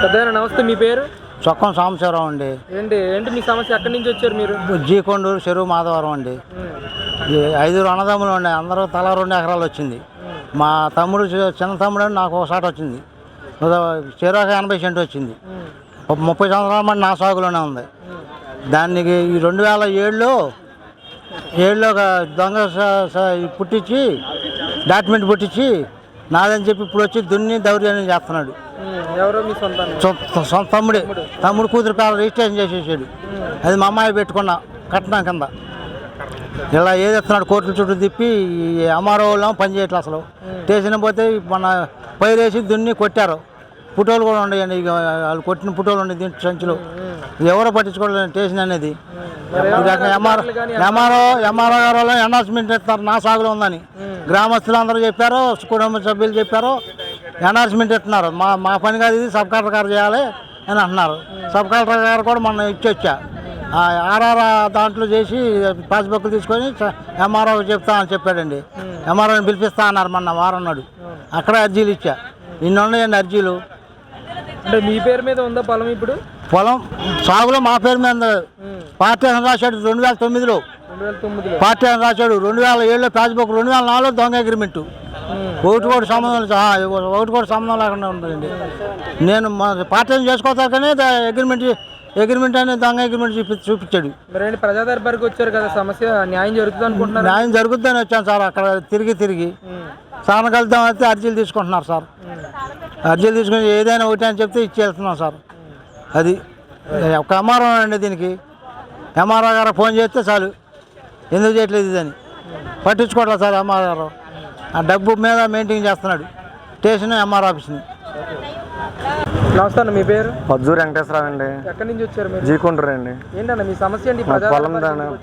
పెద్దయినా నమస్తే, మీ పేరు? చొక్కం సాంబశివరావు అండి. ఏంటి మీ సమస్య? ఎక్కడి నుంచి వచ్చారు మీరు? జీకొండూరు చెరువు మాధవరం అండి. 5 అన్నదమ్ములు ఉండే, అందరూ తలా 2 ఎకరాలు వచ్చింది. మా తమ్ముడు చిన్న తమ్ముడు నాకు ఒకసారి వచ్చింది, చెరువు 80 సెంటు వచ్చింది. 30 సంవత్సరాల మంది నా సాగులోనే ఉంది. దానికి ఈ 2007లో దొంగ పుట్టించి డాక్యుమెంట్ పుట్టించి నాదని చెప్పి ఇప్పుడు వచ్చి దున్ని దౌర్జన్యం చేస్తున్నాడు. ఎవరో మీ సొంత తమ్ముడు కూతురు పేరు రిజిస్ట్రేషన్ చేసేసాడు. అది మా అమ్మాయి పెట్టుకున్నా కట్నం కింద. ఇలా ఏది ఎత్తున్నాడు, కోర్టుల చుట్టూ తిప్పి అమ్మారో వాళ్ళం పని చేయట్లేదు. అసలు స్టేషన్ పోతే మన పైరేసి దున్ని కొట్టారు. పుటోలు కూడా ఉండేయండి, వాళ్ళు కొట్టిన పుటోలు ఉండే దీంట్లో సంచులు. ఎవరో పట్టించుకోవట్లేదు స్టేషన్ అనేది. ఎంఆర్ఓ గారు అనౌన్స్మెంట్ ఇస్తున్నారు నా సాగులో ఉందని. గ్రామస్తులు అందరూ చెప్పారు, కుటుంబ సభ్యులు చెప్పారు, అనౌన్స్మెంట్ ఇస్తున్నారు. మా పని కాదు, ఇది సబ్ కలెక్టర్ గారు చేయాలి అని అంటున్నారు. సబ్ కలెక్టర్ గారు కూడా మొన్న ఇచ్చొచ్చా ఆర్ఆర్ దాంట్లో చేసి పాస్బుక్లు తీసుకొని ఎంఆర్ఓ చెప్తామని చెప్పాడండి. ఎంఆర్ఓని పిలిపిస్తా అన్నారు మొన్న వారం నాడు. అక్కడ అర్జీలు ఇచ్చా. ఇన్ని ఉన్నాయండి అర్జీలు. అంటే మీ పేరు మీద ఉందా పొలం? ఇప్పుడు పొలం సాగులో మా పేరు మీద పార్టీ అని రాశాడు 2009లో. పార్టీ అని రాశాడు 2007లో పాస్బుక్, 2004లో దొంగ అగ్రిమెంటు. ఒకటి కూడా సంబంధం లేకుండా ఉంటుందండి. నేను పార్టీ చేసుకోవచ్చు కానీ అగ్రిమెంట్ అనేది దొంగ అగ్రిమెంట్ చూపించాడు. ప్రజా దర్బార్కి వచ్చారు కదా, సమస్య న్యాయం జరుగుతుంది అనుకుంటున్నారు? న్యాయం జరుగుతుందని వచ్చాను సార్. అక్కడ తిరిగి సార్ కలుద్దాం అయితే అర్జీలు తీసుకుంటున్నారు సార్. అర్జీలు తీసుకుని ఏదైనా ఒకటి అని చెప్తే ఇచ్చేస్తున్నాం సార్. అది ఒక ఎంఆర్ఓ అండి. దీనికి ఎంఆర్ఓ గారు ఫోన్ చేస్తే చాలు, ఎందుకు చేయట్లేదు ఇదని పట్టించుకోవట్లేదు సార్. ఎంఆర్ఓ గారు ఆ డబ్బు మీద మెయింటైన్ చేస్తున్నాడు స్టేషన్ ఎంఆర్ఓ ఆఫీస్ని. నమస్తే అన్న, మీ పేరు? పద్దూరు వెంకటేశ్వరరావు అండి. ఎక్కడి నుంచి వచ్చారు మీరు? జీకొండూరు అండి. ఏంటన్న మీ సమస్య? అండి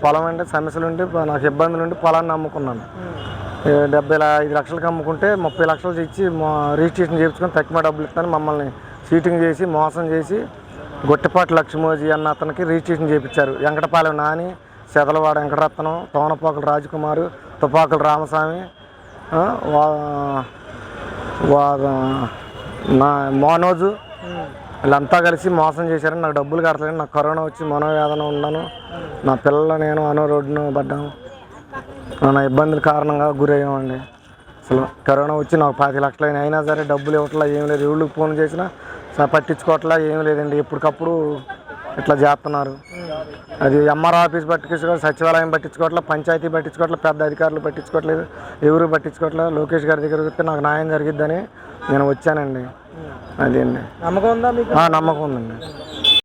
పొలం అంటే సమస్యలు ఉంటే నాకు ఇబ్బందులు ఉండి పొలాన్ని అమ్ముకున్నాను. 75 లక్షలకు అమ్ముకుంటే 30 లక్షలు ఇచ్చి రిజిస్ట్రేషన్ చేయించుకొని తక్కువ డబ్బులు ఇస్తాను మమ్మల్ని చీటింగ్ చేసి మోసం చేసి గొట్టిపాటి లక్ష్మోజీ అన్న అతనికి రిజిస్ట్రేషన్ చేయించారు. వెంకటపాలెం నాని, సెదలవాడ వెంకటరత్నం, తోనపాకుల రాజకుమారు, తుపాకుల రామస్వామి, నా మోనోజు వీళ్ళంతా కలిసి మోసం చేశారని నాకు డబ్బులు కట్టలేదు. నాకు కరోనా వచ్చి మనోవేదన ఉన్నాను. నా పిల్లలు నేను రోడ్డును పడ్డాము. నా ఇబ్బందుల కారణంగా గురయ్యామండి. అసలు కరోనా వచ్చి నాకు 10 లక్షలు అయినా సరే డబ్బులు ఇవ్వట్లా, ఏం లేదు. ఎవరికి ఫోన్ చేసినా పట్టించుకోవట్లా, ఏం లేదండి. ఎప్పటికప్పుడు ఇట్లా చేస్తున్నారు. అది ఎంఆర్ఓ ఆఫీస్ పట్టించుకోవాలి, సచివాలయం పట్టించుకోవట్లా, పంచాయతీ పట్టించుకోవట్లా, పెద్ద అధికారులు పట్టించుకోవట్లేదు, ఎవరు పట్టించుకోవట్లేదు. లోకేష్ గారి దగ్గర వస్తే నాకు న్యాయం జరిగిద్దని నేను వచ్చానండి. అది అండి. నమ్మకం ఉందా మీకు? నమ్మకం ఉందండి.